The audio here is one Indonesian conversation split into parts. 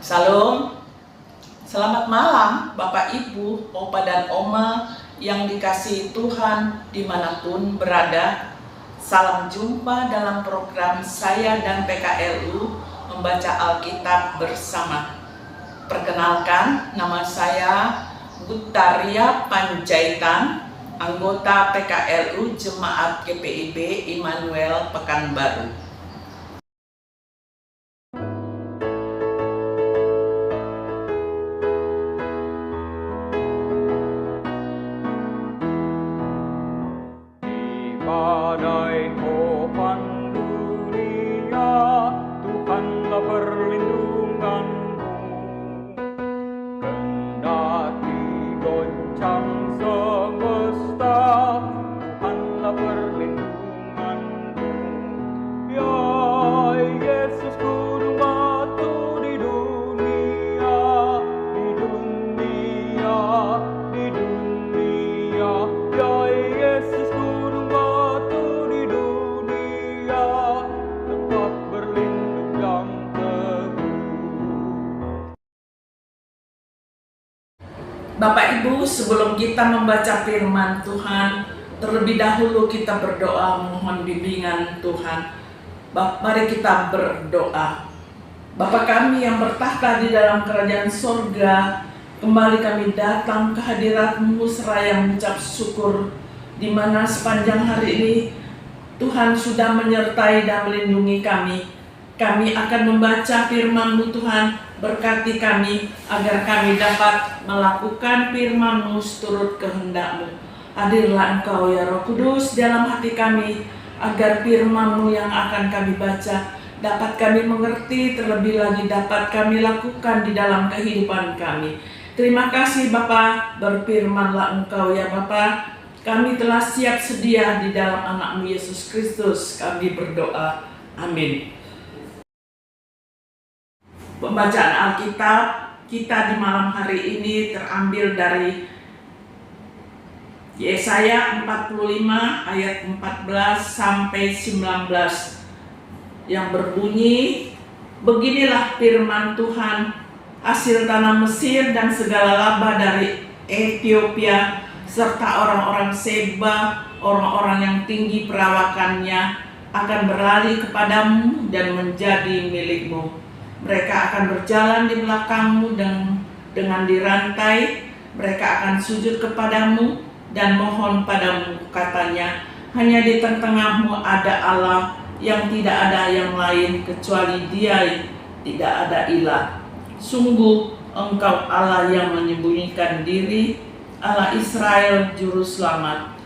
Salam, selamat malam Bapak Ibu, Opa dan Oma yang dikasihi Tuhan dimanapun berada. Salam jumpa dalam program saya dan PKLU membaca Alkitab bersama. Perkenalkan, nama saya Gutaria Panjaitan, anggota PKLU Jemaat GPIB Immanuel Pekanbaru. Badai topan dunia, Tuhanlah perlindunganmu. Kendati goncang semesta, Tuhanlah perlindunganmu. Ya Yesus gunung batu di dunia, di dunia, di dunia. Ya Yesus gunung batu di dunia, tempat berlindung yang teguh. Bapak Ibu, sebelum kita membaca firman Tuhan, terlebih dahulu kita berdoa mohon bimbingan Tuhan. Mari kita berdoa. Bapa kami yang bertahta di dalam kerajaan sorga, kembali kami datang ke hadirat-Mu seraya mengucap syukur, di mana sepanjang hari ini Tuhan sudah menyertai dan melindungi kami. Kami akan membaca firman-Mu Tuhan, berkati kami agar kami dapat melakukan firman-Mu seturut kehendak-Mu. Hadirlah Engkau ya Roh Kudus dalam hati kami, agar firman-Mu yang akan kami baca dapat kami mengerti, terlebih lagi dapat kami lakukan di dalam kehidupan kami. Terima kasih Bapa, berfirmanlah Engkau ya Bapa. Kami telah siap sedia di dalam anak-Mu Yesus Kristus. Kami berdoa. Amin. Pembacaan Alkitab kita di malam hari ini terambil dari Yesaya 45 ayat 14 sampai 19 yang berbunyi, beginilah firman Tuhan, hasil tanah Mesir dan segala laba dari Ethiopia serta orang-orang Seba, orang-orang yang tinggi perawakannya akan berlari kepadamu dan menjadi milikmu. Mereka akan berjalan di belakangmu dan dengan dirantai, mereka akan sujud kepadamu dan mohon padamu, katanya, hanya di tengah-tengahmu ada Allah yang tidak ada yang lain kecuali Dia, tidak ada ilah. Sungguh Engkau Allah yang menyembunyikan diri, Allah Israel juru selamat.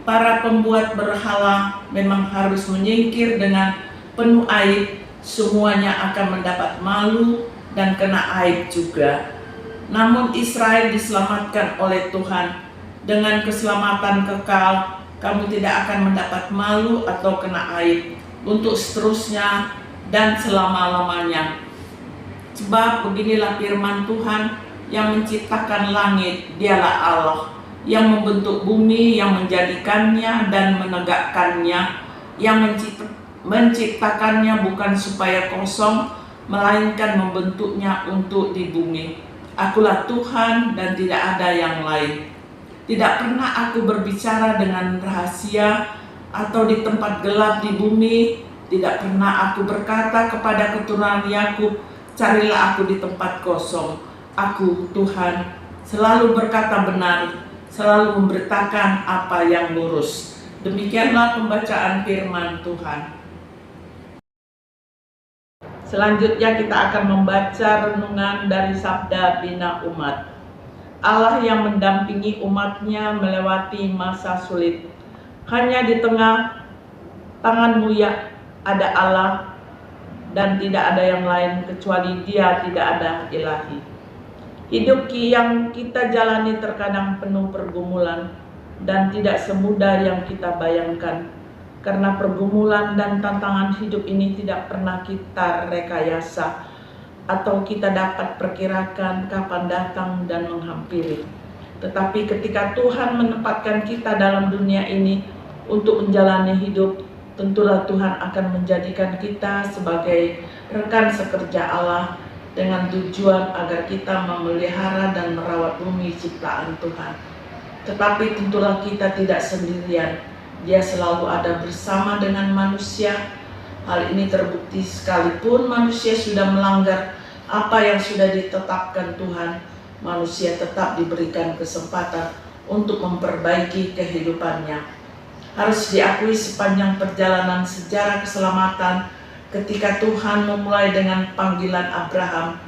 Para pembuat berhala memang harus menyingkir dengan penuh aib, semuanya akan mendapat malu dan kena aib juga. Namun Israel diselamatkan oleh Tuhan dengan keselamatan kekal. Kamu tidak akan mendapat malu atau kena aib untuk seterusnya dan selama-lamanya. Sebab beginilah firman Tuhan yang menciptakan langit, Dialah Allah yang membentuk bumi, yang menjadikannya dan menegakkannya, yang menciptakannya bukan supaya kosong, melainkan membentuknya untuk di bumi. Akulah Tuhan dan tidak ada yang lain. Tidak pernah aku berbicara dengan rahasia atau di tempat gelap di bumi. Tidak pernah aku berkata kepada keturunan Yakub, carilah aku di tempat kosong. Aku, Tuhan, selalu berkata benar, selalu memberitakan apa yang lurus. Demikianlah pembacaan firman Tuhan. Selanjutnya kita akan membaca renungan dari Sabda Bina Umat. Allah yang mendampingi umatnya melewati masa sulit. Hanya di tengah tangan-Mu ya ada Allah, dan tidak ada yang lain kecuali Dia, tidak ada ilahi. Hidup yang kita jalani terkadang penuh pergumulan dan tidak semudah yang kita bayangkan. Karena pergumulan dan tantangan hidup ini tidak pernah kita rekayasa atau kita dapat perkirakan kapan datang dan menghampiri. Tetapi ketika Tuhan menempatkan kita dalam dunia ini untuk menjalani hidup, tentulah Tuhan akan menjadikan kita sebagai rekan sekerja Allah dengan tujuan agar kita memelihara dan merawat bumi ciptaan Tuhan. Tetapi tentulah kita tidak sendirian, Dia selalu ada bersama dengan manusia. Hal ini terbukti sekalipun manusia sudah melanggar apa yang sudah ditetapkan Tuhan, manusia tetap diberikan kesempatan untuk memperbaiki kehidupannya. Harus diakui sepanjang perjalanan sejarah keselamatan, ketika Tuhan memulai dengan panggilan Abraham,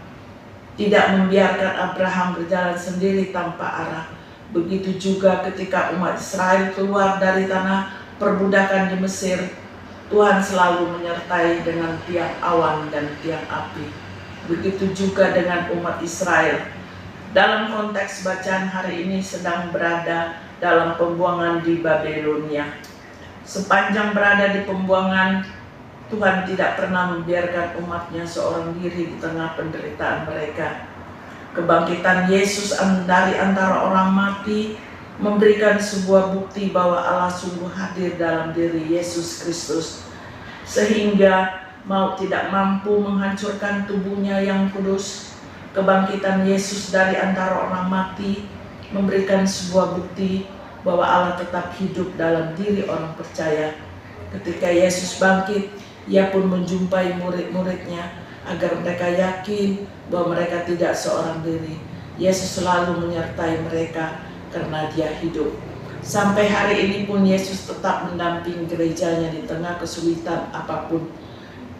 tidak membiarkan Abraham berjalan sendiri tanpa arah. Begitu juga ketika umat Israel keluar dari tanah perbudakan di Mesir, Tuhan selalu menyertai dengan tiang awan dan tiang api. Begitu juga dengan umat Israel. Dalam konteks bacaan hari ini sedang berada dalam pembuangan di Babelonia. Sepanjang berada di pembuangan, Tuhan tidak pernah membiarkan umatnya seorang diri di tengah penderitaan mereka. Kebangkitan Yesus dari antara orang mati memberikan sebuah bukti bahwa Allah sungguh hadir dalam diri Yesus Kristus, sehingga maut tidak mampu menghancurkan tubuhnya yang kudus. Kebangkitan Yesus dari antara orang mati memberikan sebuah bukti bahwa Allah tetap hidup dalam diri orang percaya. Ketika Yesus bangkit, Ia pun menjumpai murid-muridnya agar mereka yakin bahwa mereka tidak seorang diri. Yesus selalu menyertai mereka karena Dia hidup. Sampai hari ini pun Yesus tetap mendampingi gerejanya di tengah kesulitan apapun.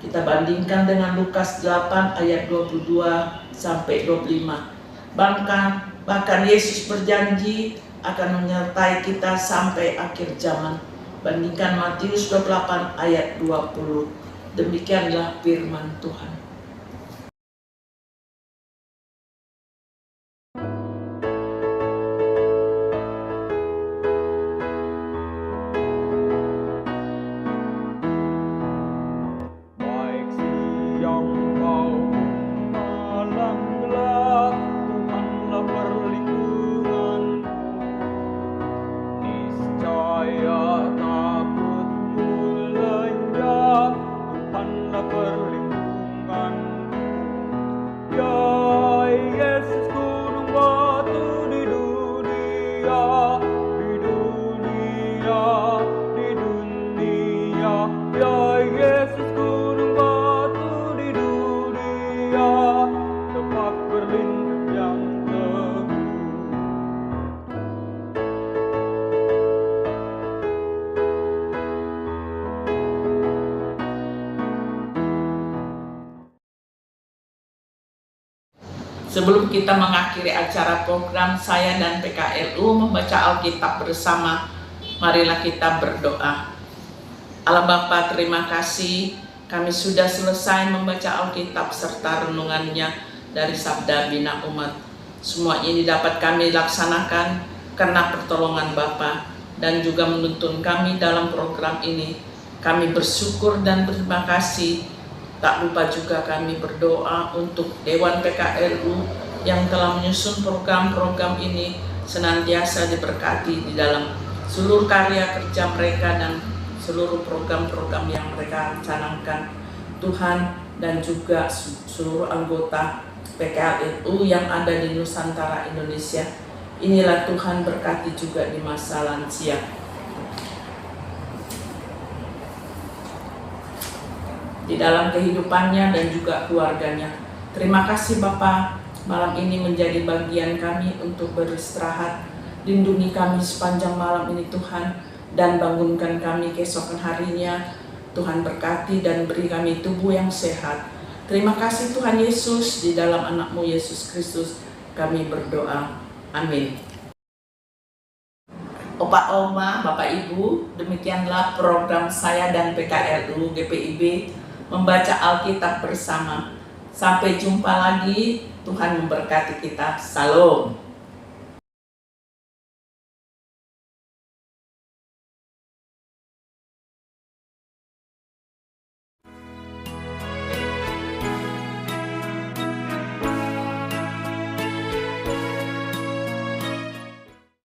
Kita bandingkan dengan Lukas 8 ayat 22 sampai 25. Bahkan Yesus berjanji akan menyertai kita sampai akhir zaman. Bandingkan Matius 28 ayat 20. Demikianlah firman Tuhan. Baik siang maupun malam gelap, Tuhanlah perlindunganmu. Niscaya takutmu lenyap, Tuhanlah perlindunganmu. Ya Yesus, gunung batu di dunia, di dunia, di dunia. Ya Yesus, gunung batu di dunia, tempat berlindung yang teguh. Sebelum kita mengakhiri acara program saya dan PKLU membaca Alkitab bersama, marilah kita berdoa. Allah Bapa, terima kasih kami sudah selesai membaca Alkitab serta renungannya dari Sabda Bina Umat. Semua ini dapat kami laksanakan karena pertolongan Bapa dan juga menuntun kami dalam program ini. Kami bersyukur dan berterima kasih. Tak lupa juga kami berdoa untuk Dewan PKLU yang telah menyusun program-program ini senantiasa diberkati di dalam seluruh karya kerja mereka dan seluruh program-program yang mereka canangkan. Tuhan, dan juga seluruh anggota PKLU yang ada di Nusantara Indonesia. Inilah Tuhan berkati juga di masa lansia. Di dalam kehidupannya dan juga keluarganya. Terima kasih Bapa, malam ini menjadi bagian kami untuk beristirahat. Lindungi kami sepanjang malam ini Tuhan, dan bangunkan kami keesokan harinya. Tuhan berkati dan beri kami tubuh yang sehat. Terima kasih Tuhan Yesus, di dalam anak-Mu Yesus Kristus kami berdoa. Amin. Opa Oma, Bapak Ibu, demikianlah program saya dan PKLU GPIB membaca Alkitab bersama. Sampai jumpa lagi, Tuhan memberkati kita. Salam.